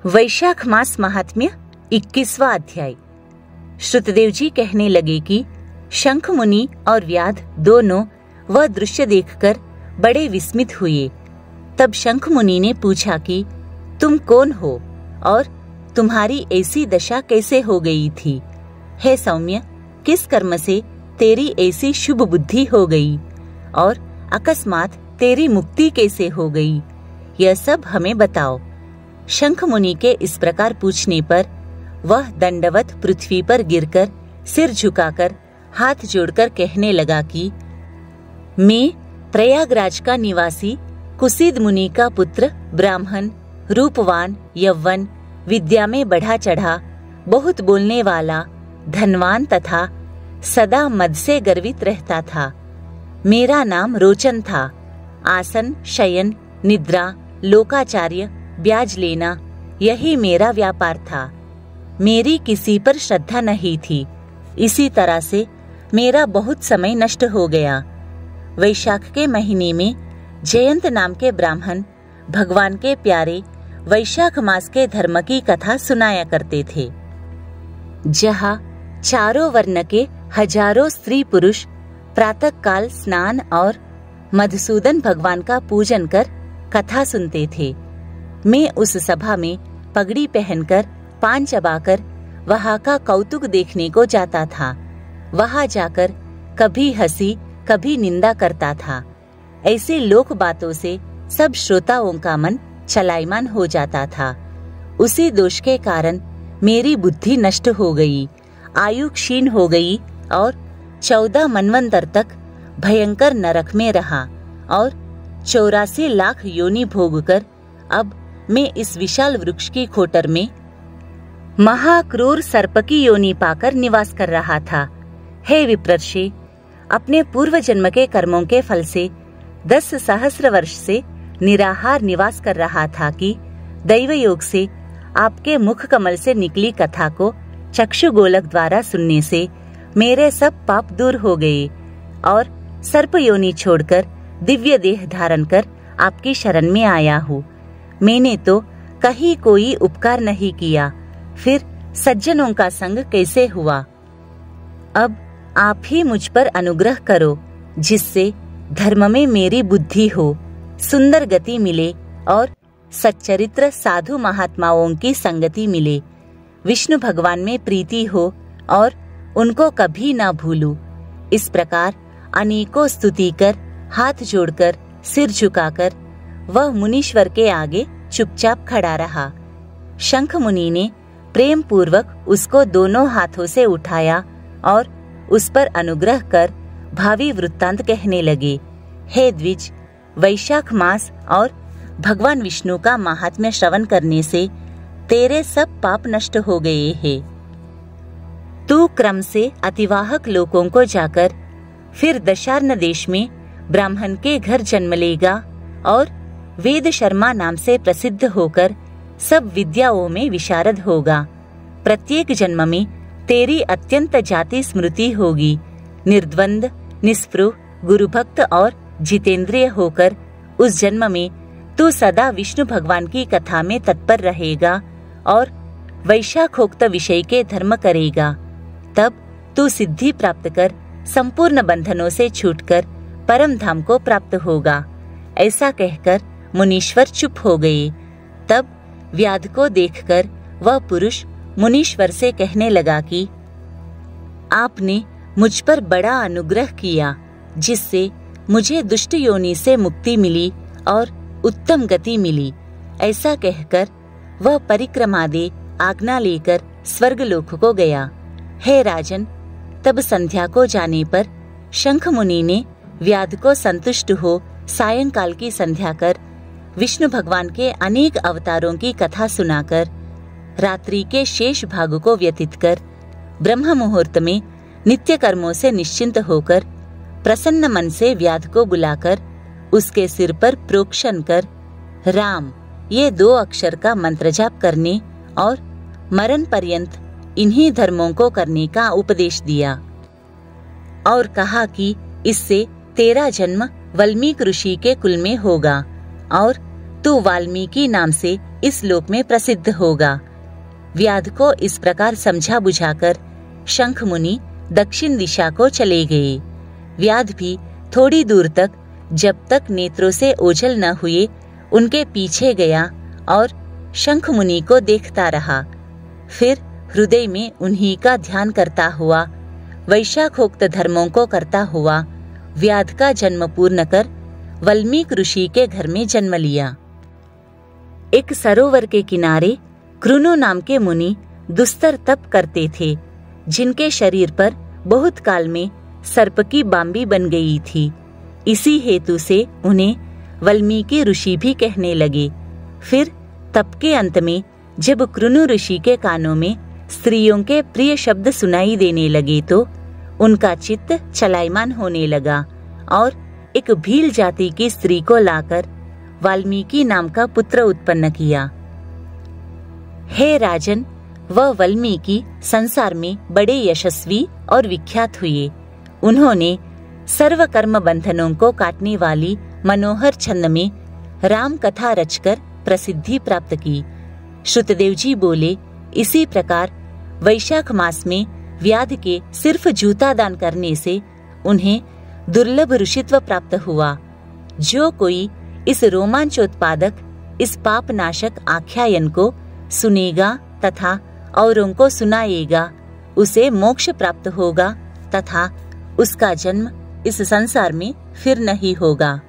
वैशाख मास महात्म्य 21वां अध्याय। श्रुतदेव जी कहने लगे कि शंख मुनि और व्याध दोनों वह दृश्य देखकर बड़े विस्मित हुए। तब शंख मुनि ने पूछा कि तुम कौन हो और तुम्हारी ऐसी दशा कैसे हो गई थी? हे सौम्य, किस कर्म से तेरी ऐसी शुभ बुद्धि हो गई और अकस्मात तेरी मुक्ति कैसे हो गई? यह सब हमें बताओ। शंख मुनि के इस प्रकार पूछने पर वह दंडवत पृथ्वी पर गिरकर सिर झुकाकर हाथ जोड़कर कहने लगा कि मैं प्रयागराज का निवासी कुसीद मुनि का पुत्र, ब्राह्मण, रूपवान, यौवन, विद्या में बढ़ा चढ़ा, बहुत बोलने वाला, धनवान तथा सदा मद से गर्वित रहता था। मेरा नाम रोचन था। आसन, शयन, निद्रा, लोकाचार्य, ब्याज लेना, यही मेरा व्यापार था। मेरी किसी पर श्रद्धा नहीं थी। इसी तरह से मेरा बहुत समय नष्ट हो गया। वैशाख के महीने में जयंत नाम के ब्राह्मण भगवान के प्यारे वैशाख मास के धर्म की कथा सुनाया करते थे। जहाँ चारों वर्ण के हजारों स्त्री पुरुष प्रातः काल स्नान और मधुसूदन भगवान का पूजन कर कथा सुनते थे। मैं उस सभा में पगड़ी पहनकर पान चबाकर वहाँ का कौतुक देखने को जाता था। वहाँ जाकर कभी हंसी कभी निंदा करता था। ऐसे लोक बातों से सब श्रोताओं का मन चलायमान हो जाता था। उसी दोष के कारण मेरी बुद्धि नष्ट हो गई, आयु क्षीण हो गई और 14 मनवंतर तक भयंकर नरक में रहा और 84 लाख योनि भोगकर अब मैं इस विशाल वृक्ष की खोटर में महाक्रूर सर्प की योनि पाकर निवास कर रहा था। हे विप्रर्षि, अपने पूर्व जन्म के कर्मों के फल से 10 सहस्र वर्ष से निराहार निवास कर रहा था कि दैव योग से आपके मुख कमल से निकली कथा को चक्षु गोलक द्वारा सुनने से मेरे सब पाप दूर हो गए और सर्प योनि छोड़कर दिव्य देह धारण कर आपकी शरण में आया हूँ। मैंने तो कहीं कोई उपकार नहीं किया, फिर सज्जनों का संग कैसे हुआ? अब आप ही मुझ पर अनुग्रह करो, जिससे धर्म में मेरी बुद्धि हो, सुंदर गति मिले और सच्चरित्र साधु महात्माओं की संगति मिले, विष्णु भगवान में प्रीति हो और उनको कभी ना भूलूं। इस प्रकार अनेकों स्तुति कर, हाथ जोड़कर, सिर झुकाकर वह मुनीश्वर के आगे चुपचाप खड़ा रहा। शंख मुनि ने प्रेम पूर्वक उसको दोनों हाथों से उठाया और उस पर अनुग्रह कर भावी वृत्तांत कहने लगे। हे द्विज, वैशाख मास और भगवान विष्णु का महात्म्य श्रवण करने से तेरे सब पाप नष्ट हो गए हैं। तू क्रम से अतिवाहक लोकों को जाकर फिर दशार्ण देश में ब्राह्मण के घर जन्म लेगा और वेद शर्मा नाम से प्रसिद्ध होकर सब विद्याओं में विशारद होगा। प्रत्येक जन्म में तेरी अत्यंत जाति स्मृति होगी। निर्द्वंद, निस्पृह, गुरुभक्त और जितेंद्रिय होकर उस जन्म में तू सदा विष्णु भगवान की कथा में तत्पर रहेगा और वैशाखोक्त विषय के धर्म करेगा। तब तू सिद्धि प्राप्त कर संपूर्ण बंधनों से छूटकर परम धाम को प्राप्त होगा। ऐसा कहकर मुनीश्वर चुप हो गए। तब व्याध को देखकर वह पुरुष मुनीश्वर से कहने लगा कि आपने मुझ पर बड़ा अनुग्रह किया, जिससे मुझे दुष्ट योनि से मुक्ति मिली और उत्तम गति मिली। ऐसा कहकर वह परिक्रमा दे आज्ञा लेकर स्वर्गलोक को गया। हे राजन, तब संध्या को जाने पर शंख मुनि ने व्याध को संतुष्ट हो सायंकाल की संध्या कर विष्णु भगवान के अनेक अवतारों की कथा सुनाकर रात्रि के शेष भाग को व्यतीत कर ब्रह्म मुहूर्त में नित्य कर्मों से निश्चिंत होकर प्रसन्न मन से व्याध को बुलाकर उसके सिर पर प्रोक्षण कर राम ये 2 अक्षर का मंत्र जाप करने और मरण पर्यंत इन्हीं धर्मों को करने का उपदेश दिया और कहा कि इससे तेरा जन्म वाल्मीकि ऋषि के कुल में होगा और तू वाल्मीकि नाम से इस लोक में प्रसिद्ध होगा। व्याध को इस प्रकार समझा बुझाकर शंख मुनि दक्षिण दिशा को चले गए। व्याध भी थोड़ी दूर तक, जब तक नेत्रों से ओझल न हुए, उनके पीछे गया और शंख मुनि को देखता रहा। फिर हृदय में उन्हीं का ध्यान करता हुआ, वैशाखोक्त धर्मों को करता हुआ, व्याध का जन्म पूर्ण कर वाल्मीकि ऋषि के घर में जन्म लिया। एक सरोवर के किनारे कृनु नाम के मुनि दुस्तर तप करते थे, जिनके शरीर पर बहुत काल में सर्प की बांबी बन गई थी। इसी हेतु से उन्हें वाल्मीकि ऋषि भी कहने लगे। फिर तप के अंत में जब कृनु ऋषि के कानों में स्त्रियों के प्रिय शब्द सुनाई देने लगे तो उनका चित्त चलायमान होने लगा और एक भील जाति की स्त्री को लाकर वाल्मीकि नाम का पुत्र उत्पन्न किया। हे राजन, वह वाल्मीकि संसार में बड़े यशस्वी और विख्यात हुए। उन्होंने सर्व कर्म बंधनों को काटने वाली मनोहर छंद में राम कथा रचकर प्रसिद्धि प्राप्त की। श्रुतदेव जी बोले, इसी प्रकार वैशाख मास में व्याध के सिर्फ जूता दान करने से उन्हें दुर्लभ ऋषित्व प्राप्त हुआ। जो कोई इस रोमांचोत्पादक, इस पापनाशक आख्यायन को सुनेगा तथा औरों को सुनाएगा, उसे मोक्ष प्राप्त होगा तथा उसका जन्म इस संसार में फिर नहीं होगा।